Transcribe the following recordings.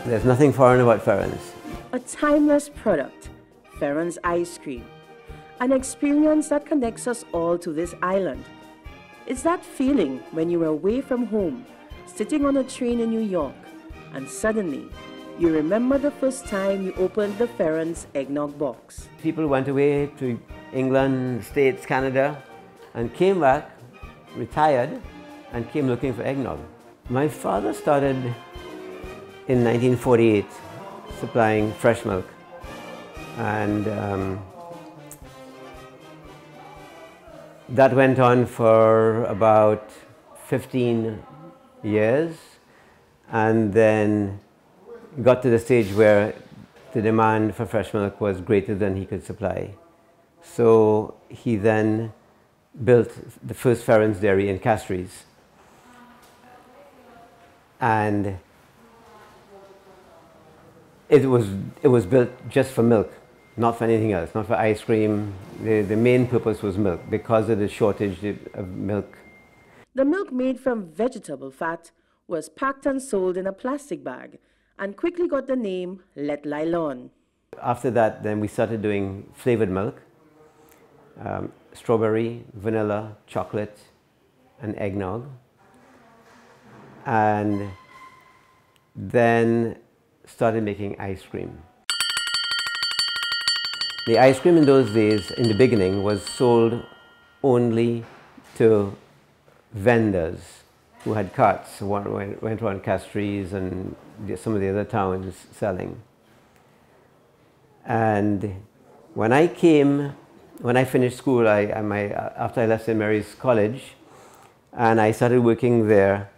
There's nothing foreign about Ferrans. A timeless product, Ferrans ice cream. An experience that connects us all to this island. It's that feeling when you're away from home, sitting on a train in New York, and suddenly you remember the first time you opened the Ferrans eggnog box. People went away to England, States, Canada, and came back, retired, and came looking for eggnog. My father started in 1948 supplying fresh milk, and that went on for about 15 years, and then got to the stage where the demand for fresh milk was greater than he could supply. So he then built the first Ferrans dairy in Castries. And it was built just for milk, not for anything else, not for ice cream. The main purpose was milk because of the shortage of milk. The milk made from vegetable fat was packed and sold in a plastic bag and quickly got the name Let Lylon. After that, then we started doing flavored milk, strawberry, vanilla, chocolate, and eggnog. And then started making ice cream. The ice cream in those days, in the beginning, was sold only to vendors who had carts, went around Castries and some of the other towns selling. And when I finished school, after I left St. Mary's College, and I started working there,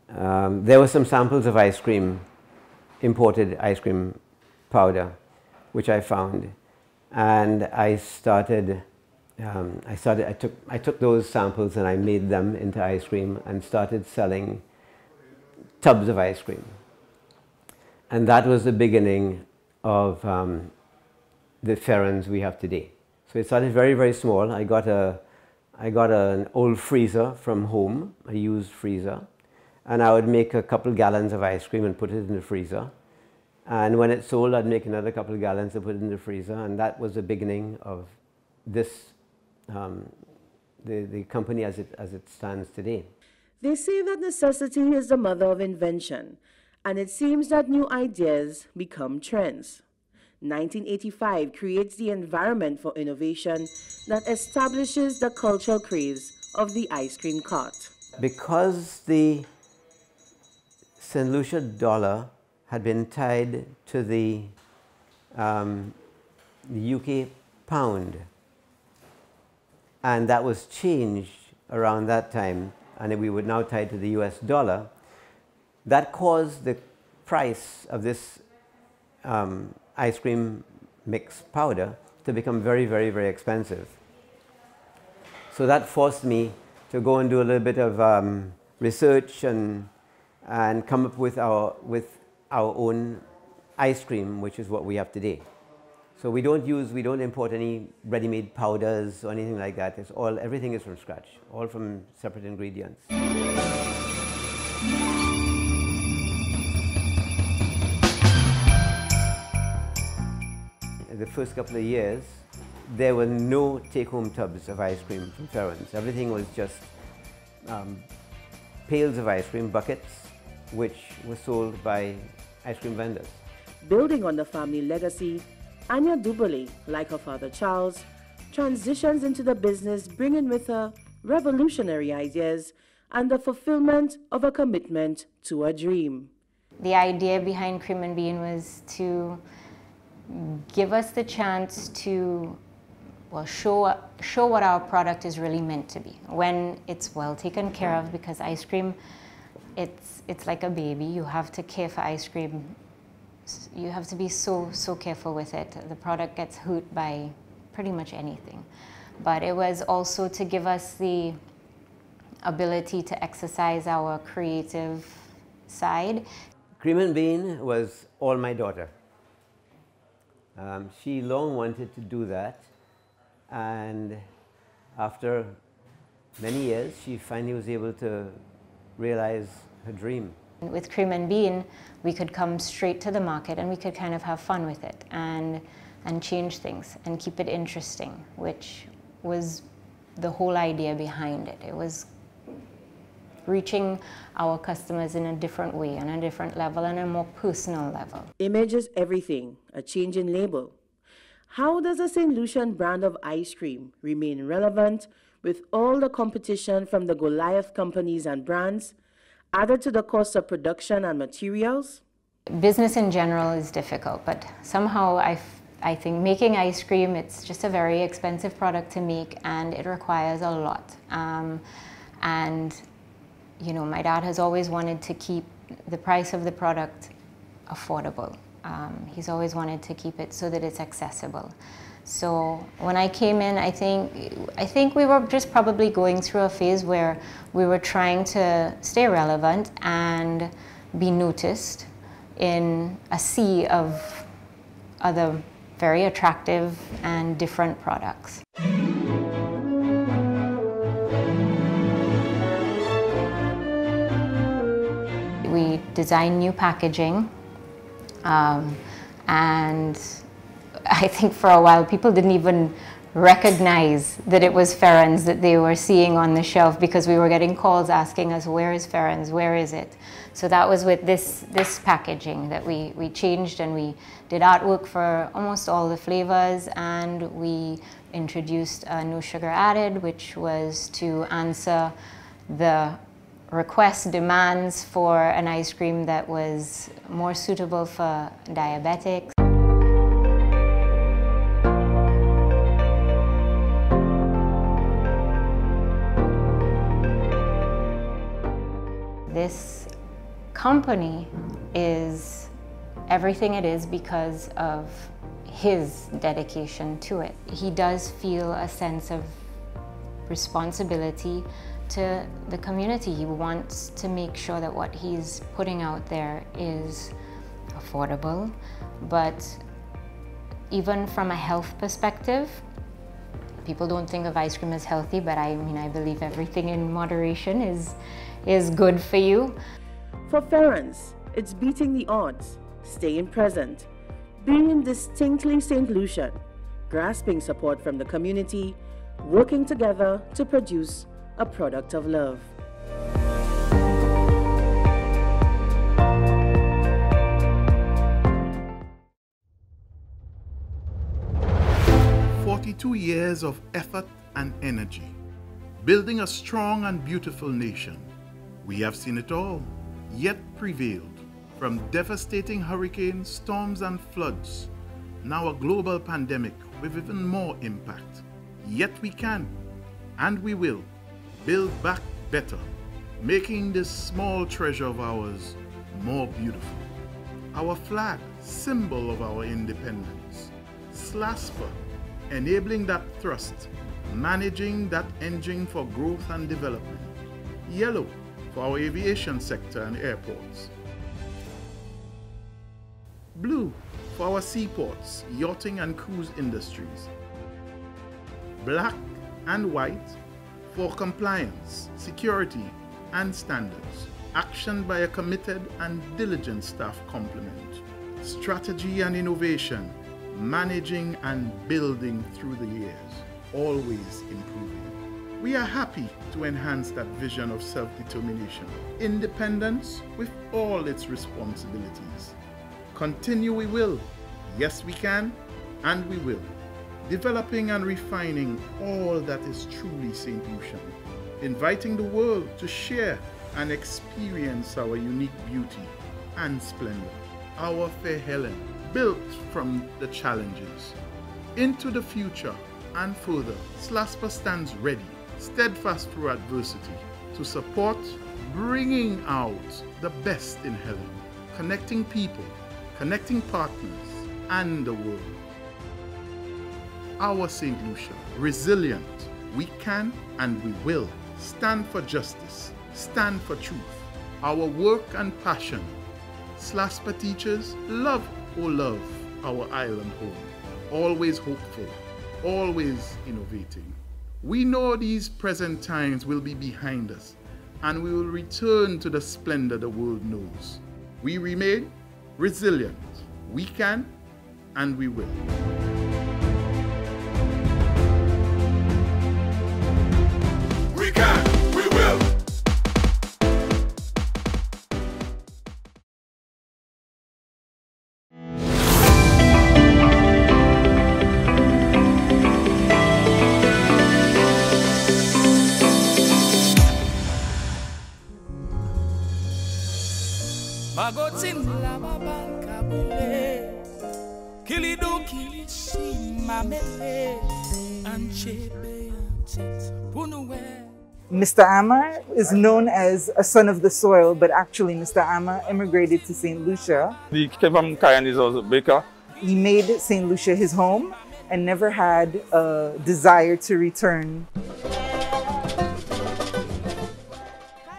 there were some samples of ice cream, imported ice cream powder, which I found, and I took those samples and I made them into ice cream and started selling tubs of ice cream. And that was the beginning of the Ferrans we have today. So it started very, very small. I got an old freezer from home, a used freezer, and I would make a couple gallons of ice cream and put it in the freezer. And when it sold, I'd make another couple of gallons and put it in the freezer, and that was the beginning of this, the company as it stands today. They say that necessity is the mother of invention, and it seems that new ideas become trends. 1985 creates the environment for innovation that establishes the cultural craze of the ice cream cart. Because the St. Lucia dollar had been tied to the UK pound, and that was changed around that time, and we were now tied to the US dollar, that caused the price of this ice cream mix powder to become very, very, very expensive. So that forced me to go and do a little bit of research and come up with our own ice cream, which is what we have today. So we don't import any ready-made powders or anything like that. Everything is from scratch, all from separate ingredients. In the first couple of years, there were no take-home tubs of ice cream from Ferrans. Everything was just pails of ice cream, buckets, which were sold by ice cream vendors. Building on the family legacy, Anya Dubole, like her father Charles, transitions into the business, bringing with her revolutionary ideas and the fulfillment of a commitment to a dream. The idea behind Cream and Bean was to give us the chance to show what our product is really meant to be when it's well taken care of, because ice cream, it's like a baby. You have to care for ice cream. You have to be so careful with it. The product gets hurt by pretty much anything. But it was also to give us the ability to exercise our creative side. Cream and Bean was all my daughter. She long wanted to do that, and after many years, she finally was able to realize her dream. With Cream and Bean, we could come straight to the market and we could kind of have fun with it and change things and keep it interesting, which was the whole idea behind it. It was reaching our customers in a different way, on a different level, and a more personal level. Image is everything, a change in label. How does the St. Lucian brand of ice cream remain relevant with all the competition from the Goliath companies and brands, added to the cost of production and materials? Business in general is difficult, but somehow I think making ice cream, it's just a very expensive product to make and it requires a lot. And you know, my dad has always wanted to keep the price of the product affordable. He's always wanted to keep it so that it's accessible. So when I came in, I think we were just probably going through a phase where we were trying to stay relevant and be noticed in a sea of other very attractive and different products. We designed new packaging, and I think for a while people didn't even recognize that it was Ferrans that they were seeing on the shelf, because we were getting calls asking us, where is Ferrans, where is it? So that was with this packaging that we changed, and we did artwork for almost all the flavors, and we introduced no sugar added, which was to answer the request demands for an ice cream that was more suitable for diabetics. This company is everything it is because of his dedication to it. He does feel a sense of responsibility to the community. He wants to make sure that what he's putting out there is affordable, but even from a health perspective, people don't think of ice cream as healthy, but I mean, I believe everything in moderation is good for you. For Ferrans, it's beating the odds, staying present, being distinctly St. Lucian, grasping support from the community, working together to produce a product of love. "42 years of effort and energy, building a strong and beautiful nation. We have seen it all, yet prevailed, from devastating hurricanes, storms and floods, now a global pandemic with even more impact. Yet we can, and we will, build back better, making this small treasure of ours more beautiful. Our flag, symbol of our independence. SLASPA, enabling that thrust, managing that engine for growth and development. Yellow, for our aviation sector and airports. Blue, for our seaports, yachting and cruise industries. Black and white, for compliance, security, and standards, actioned by a committed and diligent staff complement. Strategy and innovation, managing and building through the years, always improving. We are happy to enhance that vision of self-determination, independence with all its responsibilities. Continue we will, yes we can, and we will. Developing and refining all that is truly St. Lucian, inviting the world to share and experience our unique beauty and splendor. Our fair Helen, built from the challenges. Into the future and further, SLASPA stands ready, steadfast through adversity, to support bringing out the best in Helen, connecting people, connecting partners, and the world. Our St. Lucia, resilient, we can and we will stand for justice, stand for truth. Our work and passion. SLASPA teachers love, oh love, our island home. Always hopeful, always innovating. We know these present times will be behind us, and we will return to the splendor the world knows. We remain resilient. We can and we will. We can, we will. Mr. Ama is known as a son of the soil, but actually Mr. Ama immigrated to St. Lucia. He came from Cayenne, he's also a baker. He made St. Lucia his home and never had a desire to return.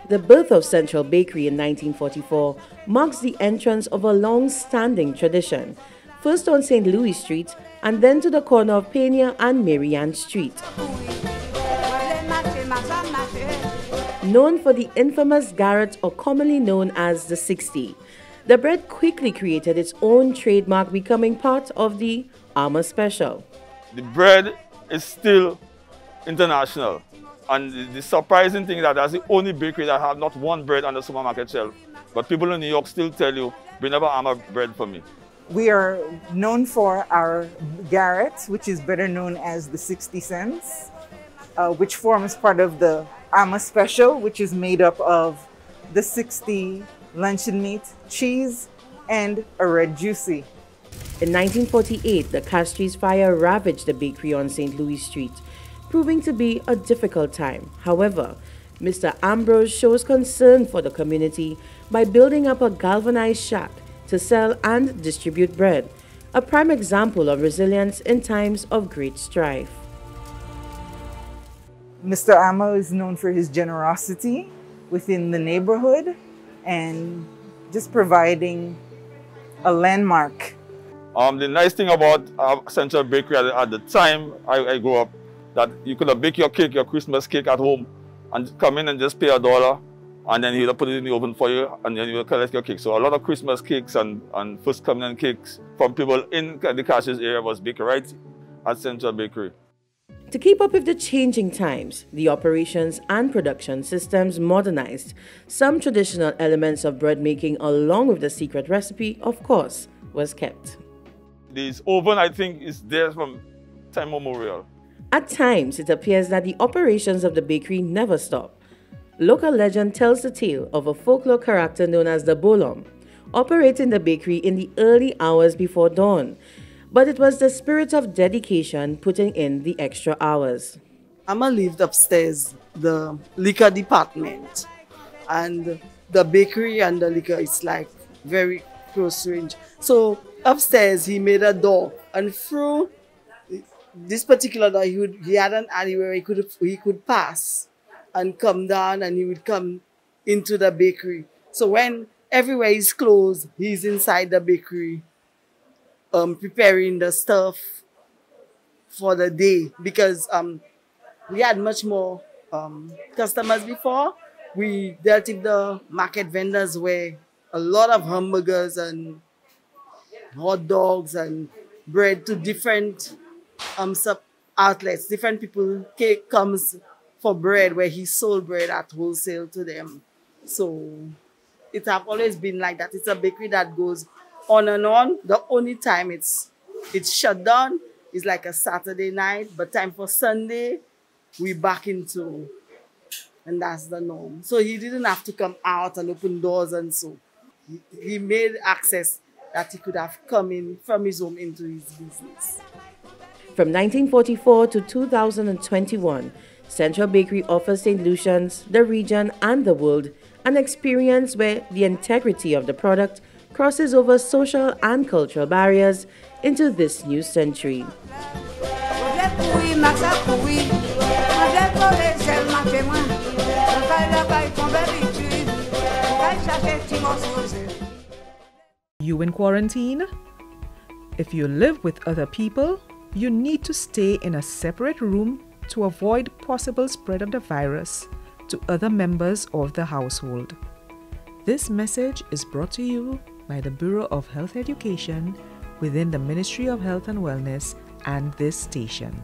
The birth of Central Bakery in 1944 marks the entrance of a long-standing tradition, first on St. Louis Street and then to the corner of Pena and Marianne Street. Known for the infamous garret, or commonly known as the 60, the bread quickly created its own trademark, becoming part of the Ama Special. The bread is still international. And the surprising thing is that that's the only bakery that have not one bread on the supermarket shelf. But people in New York still tell you, bring over Ama bread for me. We are known for our garret, which is better known as the 60 cents, which forms part of the Ama Special, which is made up of the 60 luncheon meat, cheese, and a red juicy. In 1948, the Castries fire ravaged the bakery on St. Louis Street, proving to be a difficult time. However, Mr. Ambrose shows concern for the community by building up a galvanized shack to sell and distribute bread, a prime example of resilience in times of great strife. Mr. Ama is known for his generosity within the neighborhood and just providing a landmark. The nice thing about Central Bakery at the time I grew up, that you could have baked your cake, your Christmas cake at home, and come in and just pay $1, and then he'll put it in the oven for you, and then you'll collect your cake. So a lot of Christmas cakes and first coming cakes from people in the Castries area was baked right at Central Bakery. To keep up with the changing times, the operations and production systems modernized. Some traditional elements of bread making, along with the secret recipe, of course, was kept. This oven, I think, is there from time immemorial. At times, it appears that the operations of the bakery never stop. Local legend tells the tale of a folklore character known as the Bolom, operating the bakery in the early hours before dawn. But it was the spirit of dedication putting in the extra hours. Ama lived upstairs, the liquor department, and the bakery and the liquor is like very close range. So upstairs he made a door, and through this particular door he had an alley where he could pass and come down, and he would come into the bakery. So when everywhere is closed, he's inside the bakery preparing the stuff for the day, because we had much more customers before. We dealt with the market vendors where a lot of hamburgers and hot dogs and bread to different outlets. Different people comes for bread, where he sold bread at wholesale to them. So it have always been like that. It's a bakery that goes on and on. The only time it's shut down is like a Saturday night, but time for Sunday we back into, and that's the norm. So he didn't have to come out and open doors, and so he made access that he could have come in from his home into his business. From 1944 to 2021, Central Bakery offers St. Lucians, the region and the world an experience where the integrity of the product crosses over social and cultural barriers into this new century. You in quarantine? If you live with other people, you need to stay in a separate room to avoid possible spread of the virus. to other members of the household. This message is brought to you by the Bureau of Health Education within the Ministry of Health and Wellness and this station.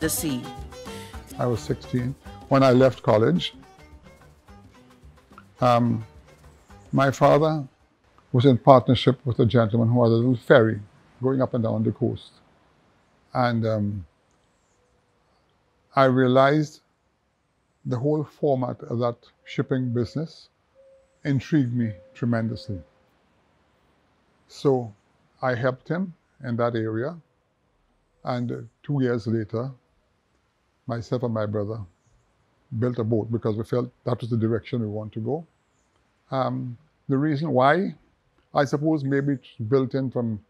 The sea. I was 16 when I left college. My father was in partnership with a gentleman who had a little ferry going up and down the coast. And I realized the whole format of that shipping business intrigued me tremendously. So I helped him in that area. And 2 years later, myself and my brother built a boat because we felt that was the direction we want to go. The reason why, I suppose maybe it's built in from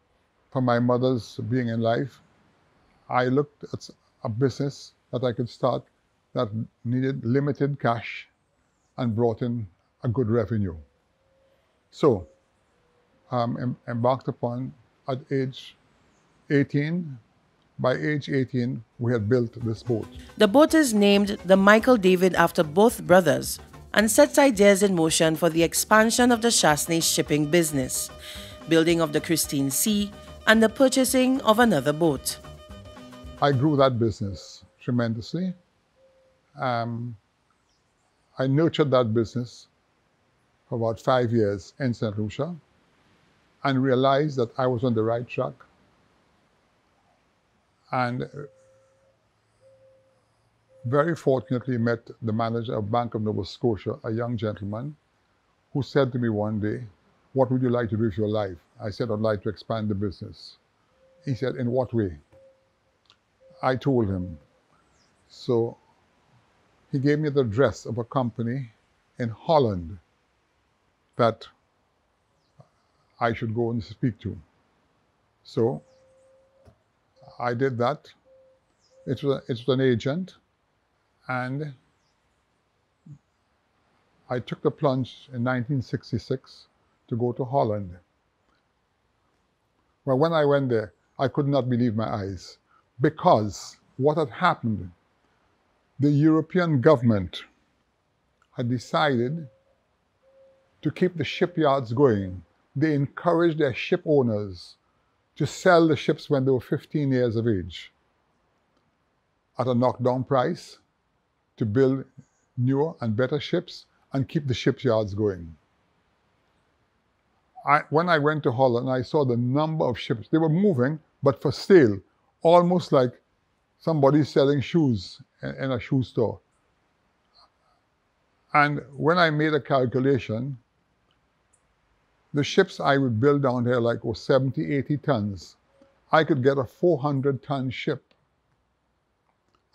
my mother's being in life. I looked at a business that I could start that needed limited cash and brought in a good revenue. So, embarked upon at age 18. By age 18, we had built this boat. The boat is named the Michael David after both brothers and sets ideas in motion for the expansion of the Chasney shipping business, building of the Christine Sea, and the purchasing of another boat. I grew that business tremendously. I nurtured that business for about 5 years in St. Lucia and realized that I was on the right track. And very fortunately met the manager of Bank of Nova Scotia, a young gentleman, who said to me one day, "What would you like to do with your life?" I said, "I'd like to expand the business." He said, "In what way?" I told him. So he gave me the address of a company in Holland that I should go and speak to. So I did that. It was an agent, and I took the plunge in 1966 to go to Holland. Well, when I went there, I could not believe my eyes, because what had happened, the European government had decided to keep the shipyards going. They encouraged their ship owners to sell the ships when they were 15 years of age at a knockdown price to build newer and better ships and keep the shipyards going. When I went to Holland, I saw the number of ships. They were moving, but for sale, almost like somebody selling shoes in a shoe store. And when I made a calculation, the ships I would build down there like was 70, 80 tons. I could get a 400-ton ship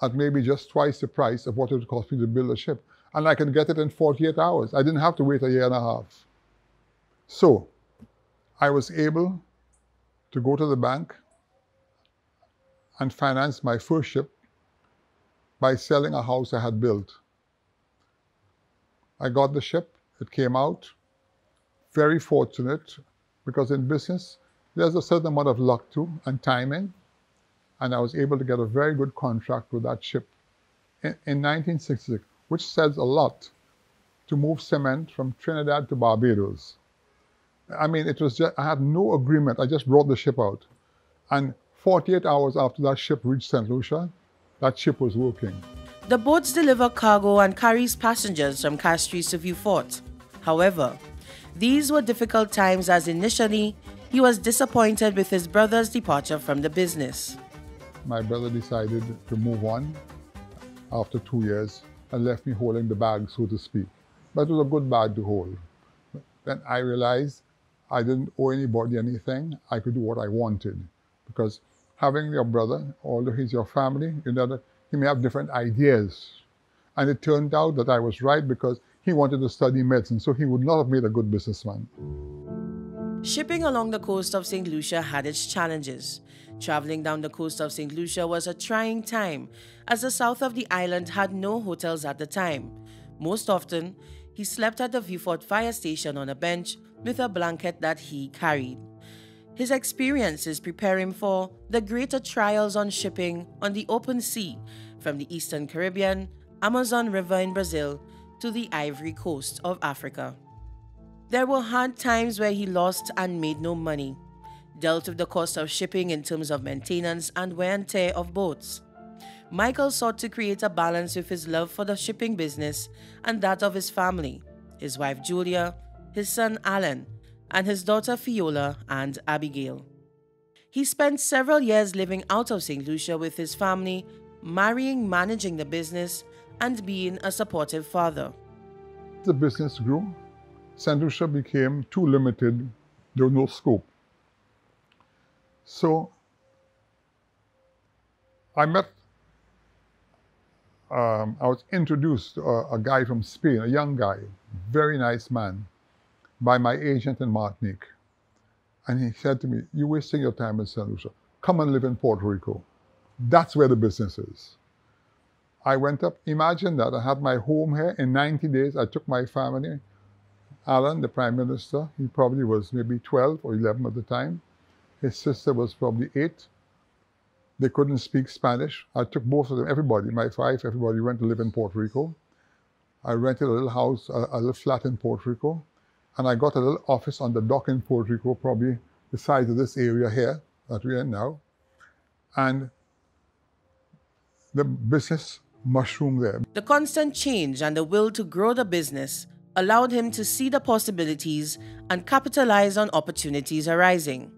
at maybe just twice the price of what it would cost me to build a ship. And I could get it in 48 hours. I didn't have to wait a year and a half. So I was able to go to the bank and finance my first ship by selling a house I had built. I got the ship, it came out. Very fortunate, because in business, there's a certain amount of luck too, and timing. And I was able to get a very good contract with that ship in 1966, which says a lot, to move cement from Trinidad to Barbados. I mean, it was just, I had no agreement. I just brought the ship out. And 48 hours after that ship reached St. Lucia, that ship was working. The boats deliver cargo and carries passengers from Castries to Vieux Fort. However, these were difficult times, as initially he was disappointed with his brother's departure from the business. My brother decided to move on after 2 years and left me holding the bag, so to speak. But it was a good bag to hold. Then I realized I didn't owe anybody anything. I could do what I wanted, because having your brother, although he's your family, you know that he may have different ideas. And it turned out that I was right because he wanted to study medicine, so he would not have made a good businessman. Shipping along the coast of St. Lucia had its challenges. Traveling down the coast of St. Lucia was a trying time, as the south of the island had no hotels at the time. Most often, he slept at the Viewfort fire station on a bench with a blanket that he carried. His experiences prepare him for the greater trials on shipping on the open sea, from the Eastern Caribbean, Amazon River in Brazil, to the Ivory Coast of Africa. There were hard times where he lost and made no money, dealt with the cost of shipping in terms of maintenance and wear and tear of boats. Michael sought to create a balance with his love for the shipping business and that of his family, his wife Julia, his son Alan, and his daughter Fiola and Abigail. He spent several years living out of St. Lucia with his family, marrying, managing the business, and being a supportive father. The business grew. St. Lucia became too limited. There was no scope. So I was introduced to a guy from Spain, a young guy, very nice man, by my agent in Martinique. And he said to me, "You're wasting your time in St. Lucia. Come and live in Puerto Rico. That's where the business is." I went up, imagine that, I had my home here. In 90 days, I took my family. Alan, the Prime Minister, he probably was maybe 12 or 11 at the time. His sister was probably 8. They couldn't speak Spanish. I took both of them, everybody, my wife, everybody went to live in Puerto Rico. I rented a little house, a little flat in Puerto Rico. And I got a little office on the dock in Puerto Rico, probably the size of this area here that we're in now. And the business mushroomed there. The constant change and the will to grow the business allowed him to see the possibilities and capitalize on opportunities arising.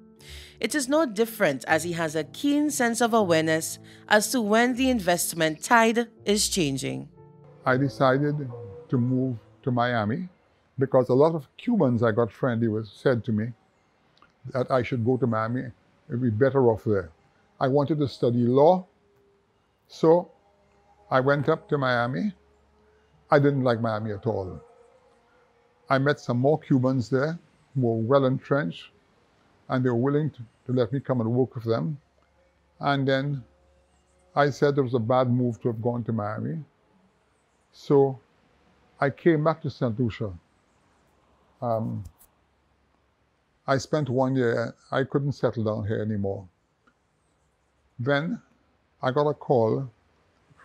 It is no different, as he has a keen sense of awareness as to when the investment tide is changing. I decided to move to Miami because a lot of Cubans I got friendly with said to me that I should go to Miami. It would be better off there. I wanted to study law, so I went up to Miami. I didn't like Miami at all. I met some more Cubans there who were well entrenched, and they were willing to let me come and work with them. And then I said it was a bad move to have gone to Miami. So I came back to St. Lucia. I spent 1 year, I couldn't settle down here anymore. Then I got a call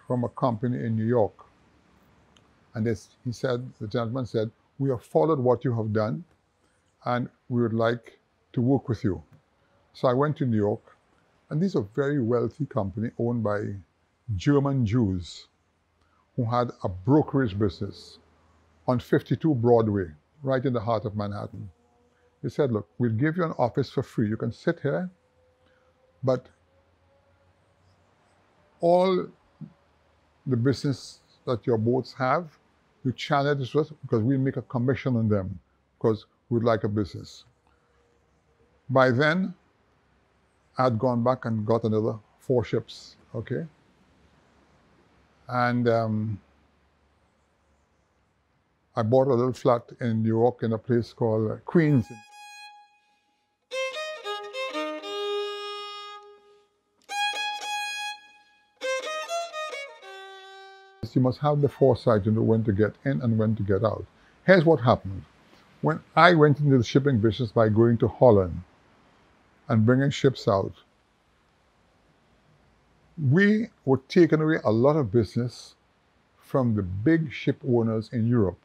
from a company in New York. And the gentleman said, "We have followed what you have done, and we would like to work with you." So I went to New York, and this is a very wealthy company owned by German Jews who had a brokerage business on 52 Broadway, right in the heart of Manhattan. They said, "Look, we'll give you an office for free. You can sit here, but all the business that your boats have, you channel it to us because we'll make a commission on them because we'd like a business." By then, I had gone back and got another 4 ships, okay? And I bought a little flat in New York in a place called Queens. You must have the foresight to know when to get in and when to get out. Here's what happened. When I went into the shipping business by going to Holland and bringing ships out, we were taking away a lot of business from the big ship owners in Europe.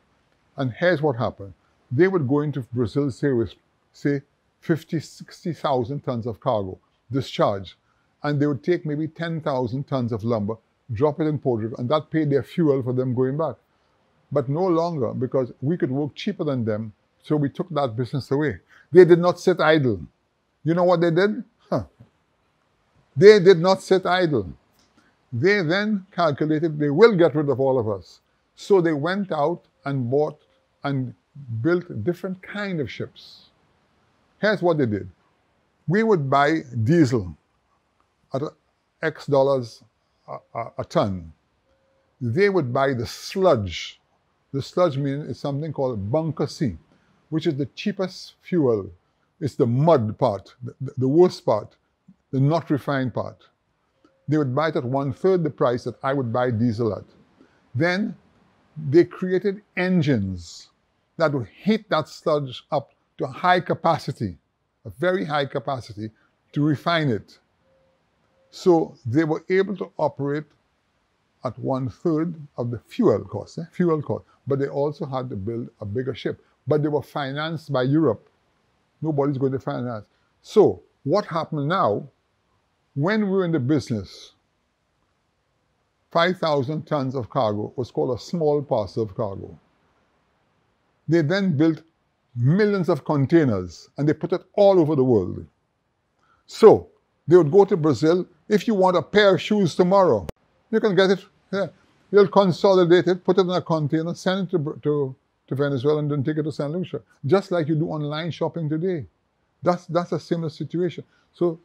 And here's what happened. They would go into Brazil, say 50, 60,000 tons of cargo, discharge, and they would take maybe 10,000 tons of lumber, drop it in Puerto Rico, and that paid their fuel for them going back. But no longer, because we could work cheaper than them, so we took that business away. They did not sit idle. You know what they did? They did not sit idle. They then calculated they will get rid of all of us. So they went out and bought and built different kind of ships. Here's what they did. We would buy diesel. at X dollars a ton, they would buy the sludge. The sludge means it's something called bunker C, which is the cheapest fuel. It's the mud part, the worst part, the not refined part. They would buy it at 1/3 the price that I would buy diesel at. Then they created engines that would heat that sludge up to a high capacity, a very high capacity, to refine it. So they were able to operate at 1/3 of the fuel cost, but they also had to build a bigger ship. But they were financed by Europe. Nobody's going to finance. So what happened now, when we were in the business, 5,000 tons of cargo was called a small parcel of cargo. They then built millions of containers and they put it all over the world. So they would go to Brazil. If you want a pair of shoes tomorrow, you can get it. Yeah. They'll consolidate it, put it in a container, send it to Venezuela, and then take it to St. Lucia. Just like you do online shopping today. That's a similar situation. So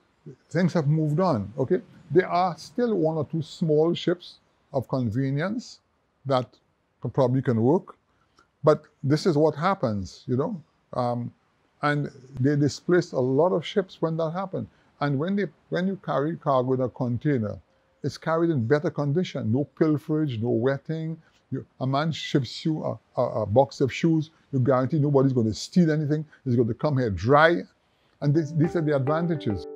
things have moved on, okay? There are still 1 or 2 small ships of convenience that probably can work, but this is what happens, you know? And they displaced a lot of ships when that happened. And when you carry cargo in a container, it's carried in better condition, no pilferage, no wetting. A man ships you a box of shoes, you guarantee nobody's going to steal anything. It's going to come here dry. And these are the advantages.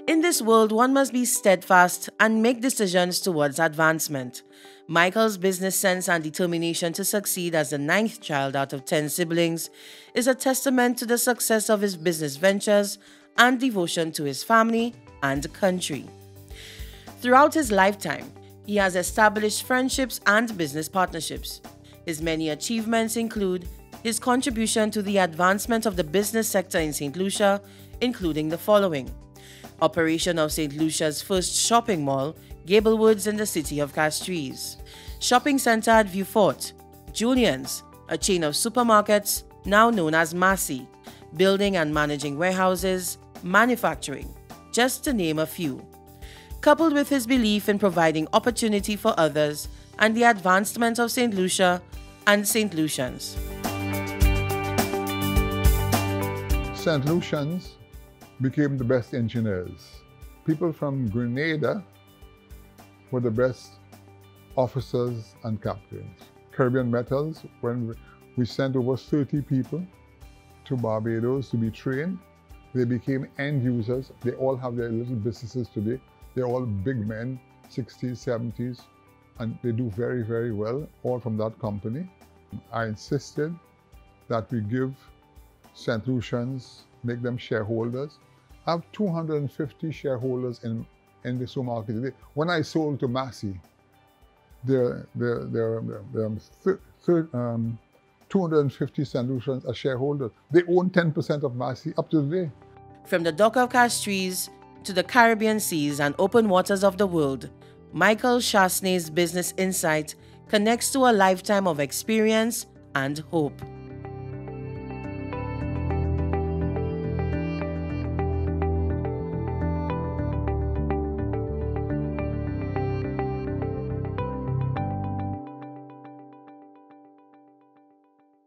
In this world, one must be steadfast and make decisions towards advancement. Michael's business sense and determination to succeed as the 9th child out of 10 siblings is a testament to the success of his business ventures and devotion to his family and country. Throughout his lifetime, he has established friendships and business partnerships. His many achievements include his contribution to the advancement of the business sector in St. Lucia, including the following: operation of St. Lucia's first shopping mall, Gablewoods in the city of Castries, shopping center at Vieux Fort, Julian's, a chain of supermarkets now known as Massey, building and managing warehouses, manufacturing, just to name a few. Coupled with his belief in providing opportunity for others and the advancement of St. Lucia and St. Lucians. St. Lucians became the best engineers. People from Grenada were the best officers and captains. Caribbean Metals, when we sent over 30 people to Barbados to be trained, they became end users. They all have their little businesses today. They're all big men, 60s, 70s, and they do very, very well, all from that company. I insisted that we give St. Lucians, make them shareholders. I have 250 shareholders in the supermarket today. When I sold to Massey, there are 250 St. Lucians as shareholders. They own 10% of Massey up to today. From the dock of Castries to the Caribbean seas and open waters of the world, Michael Chasney's business insight connects to a lifetime of experience and hope.